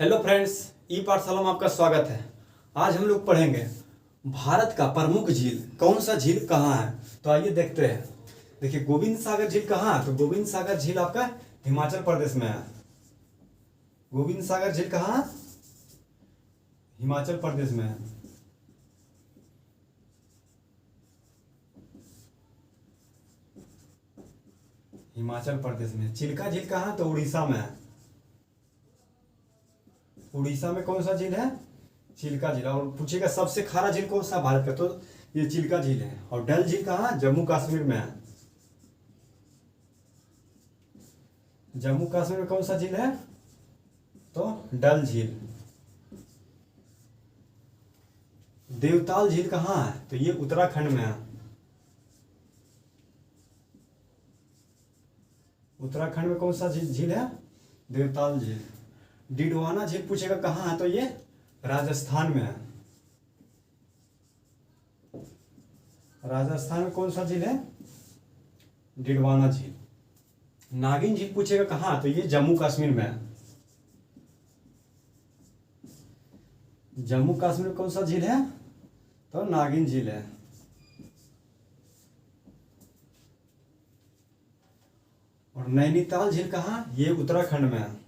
Hello friends, ई पाठशाला में आपका स्वागत है। आज हम लोग पढ़ेंगे भारत का प्रमुख झील कौन सा झील कहाँ है। तो आइए देखते हैं। देखिए, गोविंद सागर झील कहाँ है? तो गोविंद सागर झील आपका हिमाचल प्रदेश में है। गोविंद सागर झील कहाँ है? हिमाचल प्रदेश में है। हिमाचल प्रदेश में। चिल्का झील कहाँ है? तो उड़ीसा में है। उड़ीसा में कौन सा झील है? चिल्का झील। और पूछेगा सबसे खारा झील कौन सा भारत का? तो ये चिल्का झील है। और डल झील कहाँ है? जम्मू कश्मीर में है। जम्मू कश्मीर में कौन सा झील है? तो डल झील। देवताल झील कहाँ है? तो ये उत्तराखंड में है। उत्तराखंड में कौन सा झील है? देवताल झील। डिडवाना झील पूछेगा कहाँ है? तो ये राजस्थान में है। राजस्थान में कौन सा झील है? डिडवाना झील। नागिन झील पूछेगा कहाँ? तो ये जम्मू कश्मीर में है। जम्मू कश्मीर में कौन सा झील है? तो नागिन झील है। और नैनीताल झील कहाँ? ये उत्तराखंड में है।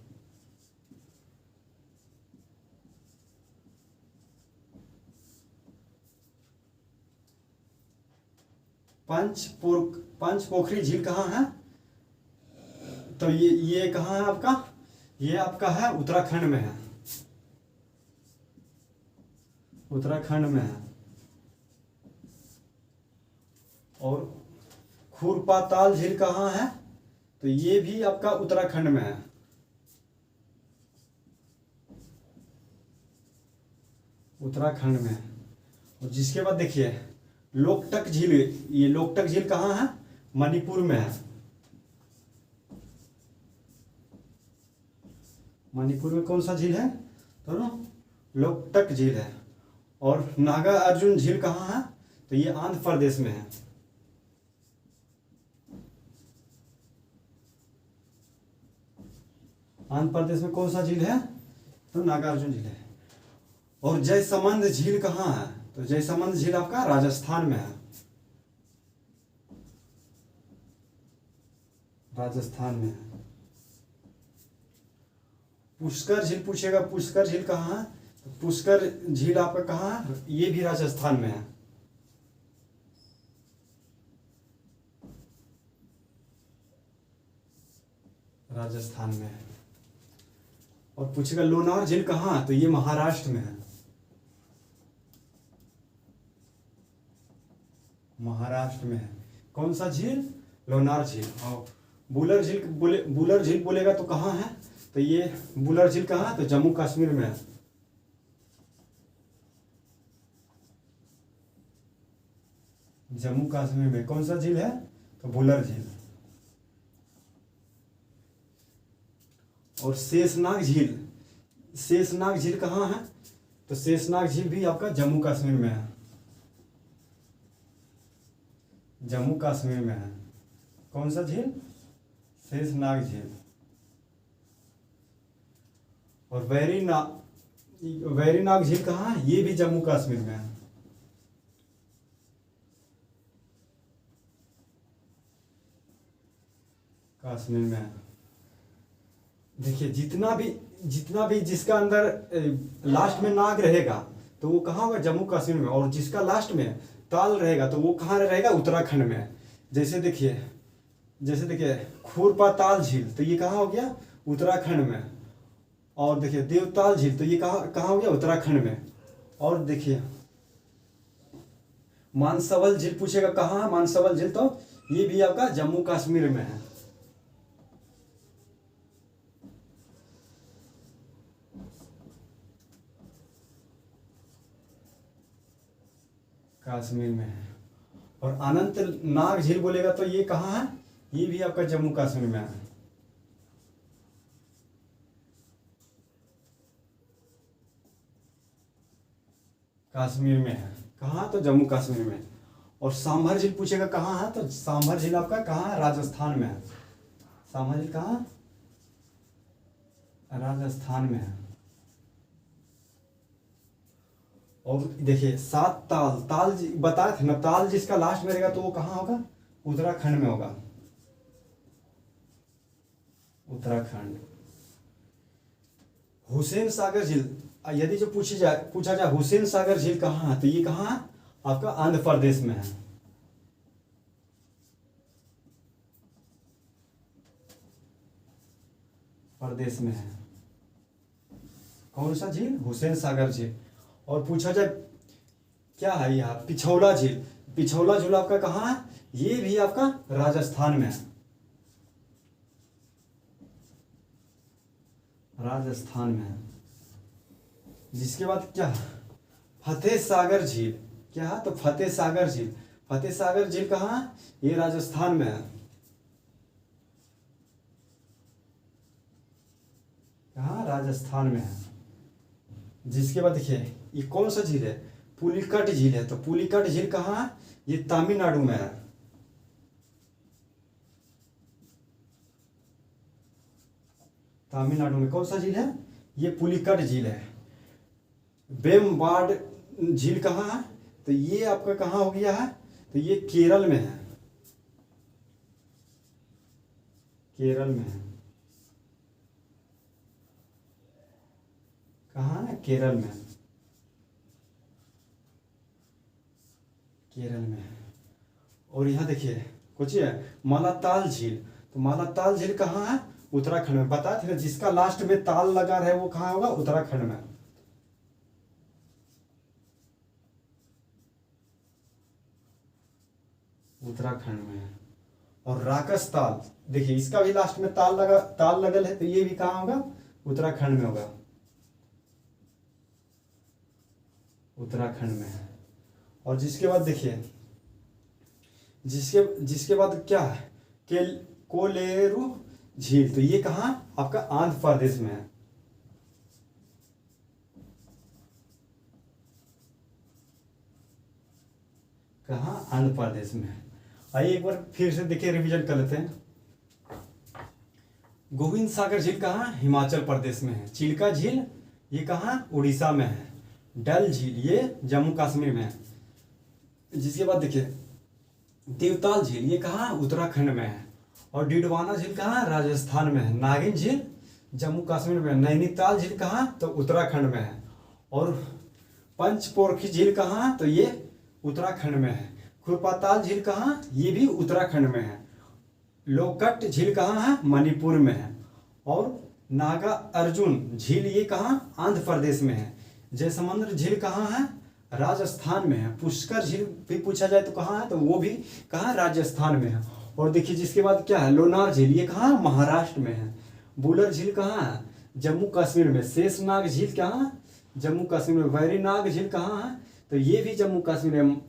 पंचपोखरी झील कहाँ है? तो ये कहाँ है आपका? ये आपका है उत्तराखंड में है। उत्तराखंड में है। और खुरपाताल झील कहाँ है? तो ये भी आपका उत्तराखंड में है। उत्तराखंड में है। और जिसके बाद देखिए लोकटक झील। ये लोकटक झील कहाँ है? मणिपुर में है। मणिपुर में कौन सा झील है? तो लोकटक झील है। और नागा अर्जुन झील कहाँ है? तो ये आंध्र प्रदेश में है। आंध्र प्रदेश में कौन सा झील है? तो नागार्जुन झील है। और जयसमंद झील कहाँ है? तो जयसमंद झील आपका राजस्थान में है। राजस्थान में है। पुष्कर झील पूछेगा, पुष्कर झील कहाँ है? तो पुष्कर झील आपका कहाँ है? ये भी राजस्थान में है। राजस्थान में है। और पूछेगा लोनार झील कहाँ है? तो ये महाराष्ट्र में है। महाराष्ट्र में है। कौन सा झील? लोनार झील। और बुलर झील बोलेगा तो कहाँ है? तो ये बुलर झील कहाँ है? तो जम्मू कश्मीर में है। जम्मू कश्मीर में कौन सा झील है? तो बुलर झील। और शेषनाग झील। शेषनाग झील कहाँ है? तो शेषनाग झील भी आपका जम्मू कश्मीर में है। जम्मू कश्मीर में है। कौन सा झील? शेषनाग झील। और वैरीनाग झील कहाँ है? ये भी जम्मू कश्मीर में है। कश्मीर में है। देखिए जितना भी जिसका अंदर लास्ट में नाग रहेगा तो वो कहाँ होगा? जम्मू कश्मीर में। और जिसका लास्ट में ताल रहेगा तो वो कहाँ रहेगा? उत्तराखंड में। जैसे देखिए खुरपा ताल झील, तो ये कहाँ हो गया? उत्तराखंड में। और देखिए देवताल झील, तो ये कहाँ हो गया? उत्तराखंड में। और देखिए मानसवल झील पूछेगा कहाँ है? मानसवल झील, तो ये भी आपका जम्मू कश्मीर में है। कश्मीर में है। और अनंतनाग झील बोलेगा तो ये कहाँ है? ये भी आपका जम्मू कश्मीर में है। कश्मीर में है। कहाँ? तो जम्मू कश्मीर में। और सांभर झील पूछेगा कहाँ है? तो सांभर झील आपका कहाँ है? राजस्थान में है। सांभर झील कहाँ? राजस्थान में है। और देखिए 7 ताल, बताए थे ना, ताल जिसका लास्ट में रहेगा तो वो कहाँ होगा, उत्तराखंड में होगा, उत्तराखंड। हुसैन सागर झील, यदि जो पूछा जाए हुसैन सागर झील कहाँ है, तो ये कहाँ है, आपका आंध्र प्रदेश में है। प्रदेश में है कौन सा झील, हुसैन सागर झील। और पूछा जाए क्या है यहाँ, पिछौला झील, पिछौला झील आपका कहाँ है, ये भी आपका राजस्थान में है, राजस्थान में है। जिसके बाद क्या, फतेह सागर झील, क्या है, तो फतेह सागर झील, फतेह सागर झील कहाँ है, ये राजस्थान में है, कहाँ, राजस्थान में है। जिसके बाद देखिए ये कौन सा झील है, पुलिकट झील है, तो पुलिकट झील कहाँ है, ये तमिलनाडु में है, तमिलनाडु में कौन सा झील है, ये पुलिकट झील है। वेम्बाड झील कहाँ है, तो ये आपका कहाँ हो गया है, तो ये केरल में है, केरल में है, कहाँ है, केरल में, केरल में है। और यहाँ देखिए कुछ है मालाताल झील, तो मालाताल झील कहाँ है, उत्तराखंड में। बता थे जिसका लास्ट में ताल लगा रहे वो कहाँ होगा, उत्तराखंड में, उत्तराखंड में है। और राकस ताल, देखिए इसका भी लास्ट में ताल लगल है, तो ये भी कहाँ होगा, उत्तराखंड में होगा, उत्तराखंड में है। और जिसके बाद देखिए जिसके बाद क्या है, कोलेरू झील, तो ये कहाँ, आपका आंध्र प्रदेश में है, कहाँ, आंध्र प्रदेश में है। आइए एक बार फिर से देखिए, रिवीजन कर लेते हैं। गोविंद सागर झील कहाँ, हिमाचल प्रदेश में है। चिल्का झील ये कहाँ, उड़ीसा में है। डल झील ये जम्मू कश्मीर में है। जिसके बाद देखिए देवताल झील ये कहाँ, उत्तराखंड में है। और डिडवाना झील कहाँ, राजस्थान में है। नागिन झील जम्मू कश्मीर में है। नैनीताल झील कहाँ, तो उत्तराखंड में है। और पंचपोखरी झील कहाँ, तो ये उत्तराखंड में है। खुरपाताल झील कहाँ, ये भी उत्तराखंड में है। लोकट झील कहाँ है, मणिपुर में है। और नागा अर्जुन झील ये कहाँ, आंध्र प्रदेश में है। जयसमुंद्र झील कहाँ है, राजस्थान में है। पुष्कर झील भी पूछा जाए तो कहाँ है, तो वो भी कहाँ, राजस्थान में है। और देखिए जिसके बाद क्या है, लोनार झील ये कहाँ, महाराष्ट्र में है। बुलर झील कहाँ है, जम्मू कश्मीर में। शेषनाग झील कहाँ, जम्मू कश्मीर में। वैरीनाग झील कहाँ है, तो ये भी जम्मू कश्मीर में।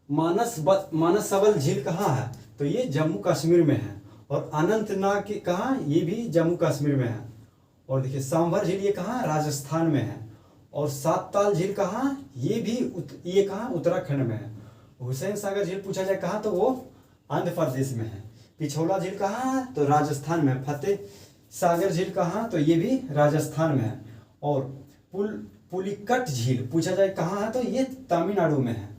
मानसबल झील कहाँ है, तो ये जम्मू कश्मीर में है। और अनंतनाग की कहाँ, ये भी जम्मू कश्मीर में है। और देखिए सांभर झील ये कहाँ, राजस्थान में है। और सातताल झील कहाँ, ये कहाँ, उत्तराखंड में है। हुसैन सागर झील पूछा जाए कहाँ, तो वो आंध्र प्रदेश में है। पिछौला झील कहाँ, तो राजस्थान में। फतेह सागर झील कहाँ, तो ये भी राजस्थान में है। और पुलिकट झील पूछा जाए कहाँ है, तो ये तमिलनाडु में है।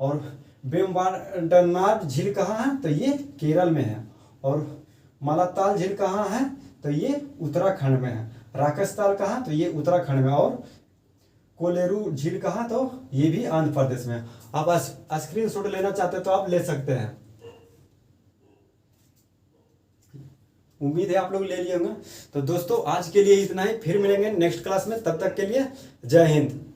और वेम्बनाड झील कहाँ है, तो ये केरल में है। और मालाताल झील कहाँ है, तो ये उत्तराखंड में है। राकसताल कहाँ, तो ये उत्तराखंड में। और कोलेरू झील कहाँ, तो ये भी आंध्र प्रदेश में। आप स्क्रीनशॉट लेना चाहते हैं तो आप ले सकते हैं। उम्मीद है आप लोग ले लिए होंगे। तो दोस्तों आज के लिए इतना ही, फिर मिलेंगे नेक्स्ट क्लास में। तब तक के लिए जय हिंद।